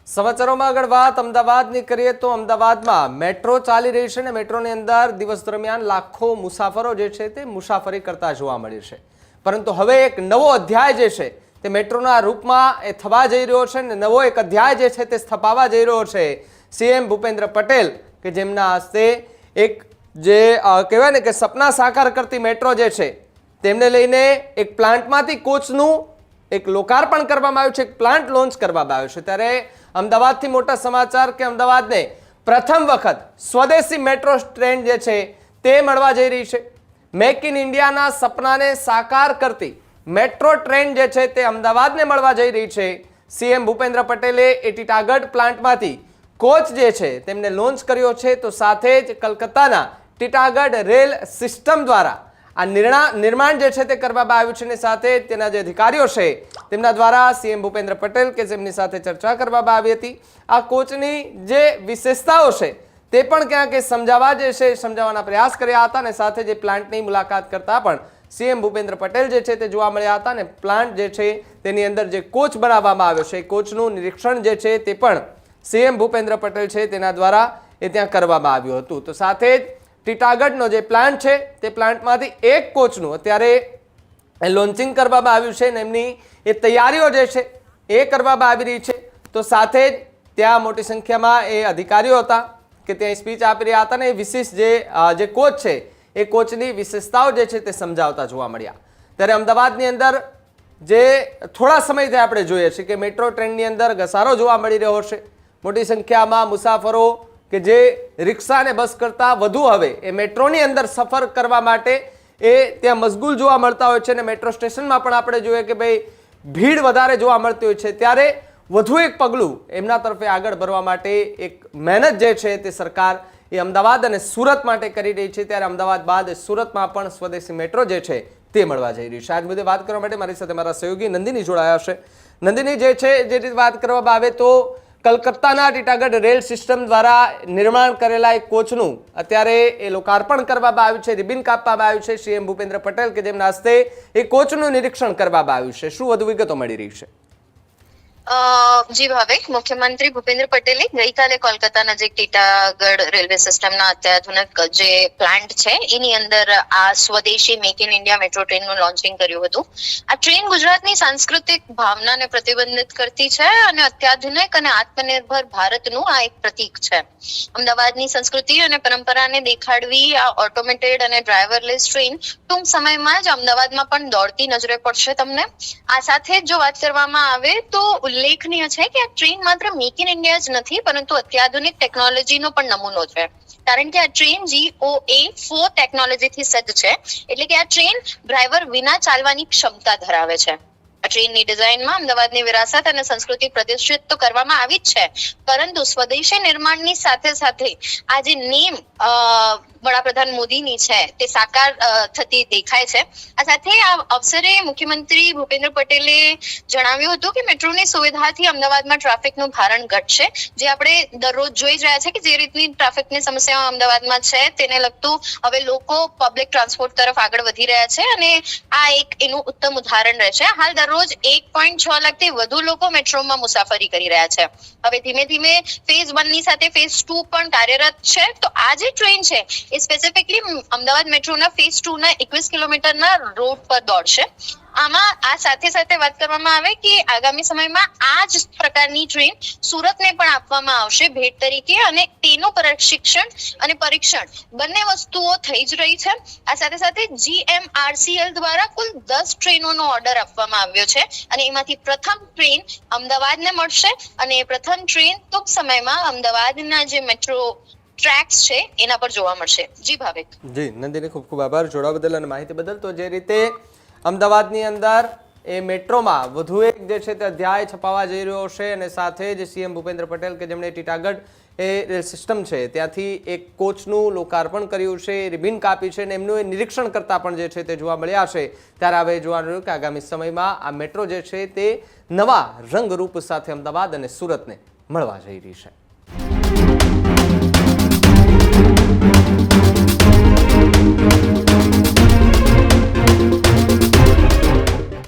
સમાચારોમાં આગળ વાત અમદાવાદની કરીએ તો અમદાવાદમાં મેટ્રો ચાલી રહી છે અને મેટ્રોની અંદર દિવસ દરમિયાન લાખો મુસાફરો જે છે તે મુસાફરી કરતા જોવા મળે છે, પરંતુ હવે એક નવો અધ્યાય જે છે તે મેટ્રોના રૂપમાં એ થવા જઈ રહ્યો છે અને નવો એક અધ્યાય જે છે તે સ્થપાવા જઈ રહ્યો છે। સીએમ ભૂપેન્દ્ર પટેલ કે જેમના હસ્તે એક જે કહેવાય ને કે સપના સાકાર કરતી મેટ્રો જે છે તેમને લઈને એક પ્લાન્ટમાંથી કોચનું એક લોકાર્પણ કરવામાં આવ્યું છે, એક પ્લાન્ટ લોન્ચ કરવામાં આવ્યો છે। ત્યારે અમદાવાદથી મોટા સમાચાર કે અમદાવાદને પ્રથમ વખત સ્વદેશી મેટ્રો ટ્રેન જે છે તે મળવા જઈ રહી છે। મેક ઇન ઇન્ડિયાના સપનાને સાકાર કરતી મેટ્રો ટ્રેન જે છે તે અમદાવાદને મળવા જઈ રહી છે। સીએમ ભૂપેન્દ્ર પટેલે ટીટાગઢ પ્લાન્ટમાંથી કોચ જે છે તેમને લોન્ચ કર્યો છે, તો સાથે જ કલકત્તાના ટીટાગઢ રેલ સિસ્ટમ દ્વારા આ નિર્માણ જે છે તે કરવામાં આવ્યું છે અને સાથે તેના જે અધિકારીઓ છે તેમના દ્વારા સીએમ ભૂપેન્દ્ર પટેલ કે જેમની સાથે ચર્ચા કરવામાં આવી હતી આ કોચની જે વિશેષતાઓ છે તે પણ ક્યાંક સમજાવવાના પ્રયાસ કર્યા હતા અને સાથે જે પ્લાન્ટની મુલાકાત કરતા પણ સીએમ ભૂપેન્દ્ર પટેલ જે છે તે જોવા મળ્યા હતા અને પ્લાન્ટ જે છે તેની અંદર જે કોચ બનાવવામાં આવ્યો છે કોચનું નિરીક્ષણ જે છે તે પણ સીએમ ભૂપેન્દ્ર પટેલ છે તેના દ્વારા એ ત્યાં કરવામાં આવ્યું હતું। તો સાથે જ ટીટાગઢનો જે પ્લાન્ટ છે તે પ્લાન્ટમાંથી એક કોચનું અત્યારે લોન્ચિંગ કરવામાં આવ્યું છે અને એમની એ તૈયારીઓ જે છે એ કરવામાં આવી રહી છે। તો સાથે જ ત્યાં મોટી સંખ્યામાં એ અધિકારીઓ હતા કે ત્યાં સ્પીચ આપી રહ્યા હતા અને એ વિશેષ જે કોચ છે એ કોચની વિશેષતાઓ જે છે તે સમજાવતા જોવા મળ્યા। ત્યારે અમદાવાદની અંદર જે થોડા સમયથી આપણે જોઈએ છીએ કે મેટ્રો ટ્રેનની અંદર ઘસારો જોવા મળી રહ્યો છે, મોટી સંખ્યામાં મુસાફરો કે જે રિક્ષા અને બસ કરતાં વધુ હવે એ મેટ્રોની અંદર સફર કરવા માટે એ ત્યાં મશગુલ જોવા મળતા હોય છે અને મેટ્રો સ્ટેશનમાં પણ આપણે જોઈએ કે ભાઈ ભીડ વધારે જોવા મળતી હોય છે। ત્યારે વધુ એક પગલું એમના તરફે આગળ ભરવા માટે એક મહેનત જે છે તે સરકાર એ અમદાવાદ અને સુરત માટે કરી રહી છે। ત્યારે અમદાવાદ બાદ સુરતમાં પણ સ્વદેશી મેટ્રો જે છે તે મળવા જઈ રહી છે। આજ મુદ્દે વાત કરવા માટે મારી સાથે મારા સહયોગી નંદિની જોડાયા છે। નંદિની જે છે જે રીતે વાત કરવામાં આવે તો કલકત્તાના ટીટાગઢ રેલ સિસ્ટમ દ્વારા નિર્માણ કરેલા એક કોચનું અત્યારે એ લોકાર્પણ કરવામાં આવ્યું છે, રિબિન કાપવામાં આવ્યું છે સીએમ ભૂપેન્દ્ર પટેલ કે જેમના હસ્તે એ કોચનું નિરીક્ષણ કરવામાં આવ્યું છે। શું વધુ વિગતો મળી રહી છે? જી ભાવેક, મુખ્યમંત્રી ભૂપેન્દ્ર પટેલે ગઈકાલે કોલકાતા નજીક ટીટાગઢ રેલવે સિસ્ટમના અત્યાધુનિક જે પ્લાન્ટ છે એની અંદર આ સ્વદેશી મેક ઇન ઇન્ડિયા મેટ્રો ટ્રેનનું લોન્ચિંગ કર્યું હતું। આ ટ્રેન ગુજરાતની સાંસ્કૃતિક ભાવનાને પ્રતિબંધિત કરતી છે અને અત્યાધુનિક અને આત્મનિર્ભર ભારતનું આ એક પ્રતીક છે। અમદાવાદની સંસ્કૃતિ અને પરંપરાને દેખાડવી આ ઓટોમેટેડ અને ડ્રાઈવરલેસ ટ્રેન ટૂંક સમયમાં જ અમદાવાદમાં પણ દોડતી નજરે પડશે તમને। આ સાથે જો વાત કરવામાં આવે તો ઉલ્લેખનીય છે કે આ ટ્રેન માત્ર મેક ઇન ઇન્ડિયા જ નથી પરંતુ અત્યાધુનિક ટેકનોલોજીનો પણ નમૂનો છે, કારણ કે આ ટ્રેન GOA4 ટેકનોલોજીથી સજ્જ છે, એટલે કે આ ટ્રેન ડ્રાઈવર વિના ચાલવાની ક્ષમતા ધરાવે છે। આ ટ્રેનની ડિઝાઇનમાં અમદાવાદની વિરાસત અને સંસ્કૃતિ પ્રદર્શિત તો કરવામાં આવી જ છે, પરંતુ સ્વદેશી નિર્માણની સાથે સાથે આ જે નેમ વડાપ્રધાન મોદીની છે તે સાકાર થતી દેખાય છે। આ સાથે આ અવસરે મુખ્યમંત્રી ભૂપેન્દ્ર પટેલે જણાવ્યું હતું કે મેટ્રોની સુવિધાથી અમદાવાદમાં ટ્રાફિકનું ભારણ ઘટશે। જે આપણે દરરોજ જોઈ જ રહ્યા છે કે જે રીતની ટ્રાફિકની સમસ્યાઓ અમદાવાદમાં છે તેને લગતું હવે લોકો પબ્લિક ટ્રાન્સપોર્ટ તરફ આગળ વધી રહ્યા છે અને આ એક એનું ઉત્તમ ઉદાહરણ રહેશે। હાલ દરરોજ 1.6 લાખથી વધુ લોકો મેટ્રોમાં મુસાફરી કરી રહ્યા છે। હવે ધીમે ધીમે ફેઝ 1 ની સાથે ફેઝ 2 પણ કાર્યરત છે। તો આ જે ટ્રેન છે એ સ્પેસિફિકલી અમદાવાદ મેટ્રોના ફેઝ 2 ના 21 કિલોમીટરના રૂટ પર દોડશે। આમાં આ સાથે સાથે વાત કરવામાં આવે કે આગામી સમયમાં આ જ પ્રકારની ટ્રેન સુરતને પણ આપવામાં આવશે ભેટ તરીકે અને તેનું પ્રશિક્ષણ અને પરીક્ષણ બંને વસ્તુઓ થઈ જ રહી છે। આ સાથે સાથે GMRCL દ્વારા કુલ 10 ટ્રેનોનો ઓર્ડર આપવામાં આવ્યો છે અને એમાંથી પ્રથમ ટ્રેન અમદાવાદને મળશે અને પ્રથમ ટ્રેન ટૂંક સમયમાં અમદાવાદના જે મેટ્રો ટ્રેક્સ છે એના પર જોવા મળશે। જી ભાવેક। જી નંદિની, ખૂબ ખૂબ આભાર જોડાવા બદલ અને માહિતી બદલ। તો જે રીતે અમદાવાદની અંદર એ મેટ્રોમાં વધુ એક જે છે તે અધ્યાય છપાવા જઈ રહ્યો છે અને સાથે જ સીએમ ભૂપેન્દ્ર પટેલ કે જેમણે ટીટાગઢ એ રેલ સિસ્ટમ છે ત્યાંથી એક કોચનું લોકાર્પણ કર્યું છે, રિબિન કાપી છે અને એમનું એ નિરીક્ષણ કરતા પણ જે છે તે જોવા મળ્યા છે। ત્યારે હવે જોવાનું રહ્યું કે આગામી સમયમાં આ મેટ્રો જે છે તે નવા રંગરૂપ સાથે અમદાવાદ અને સુરતને મળવા જઈ રહી છે।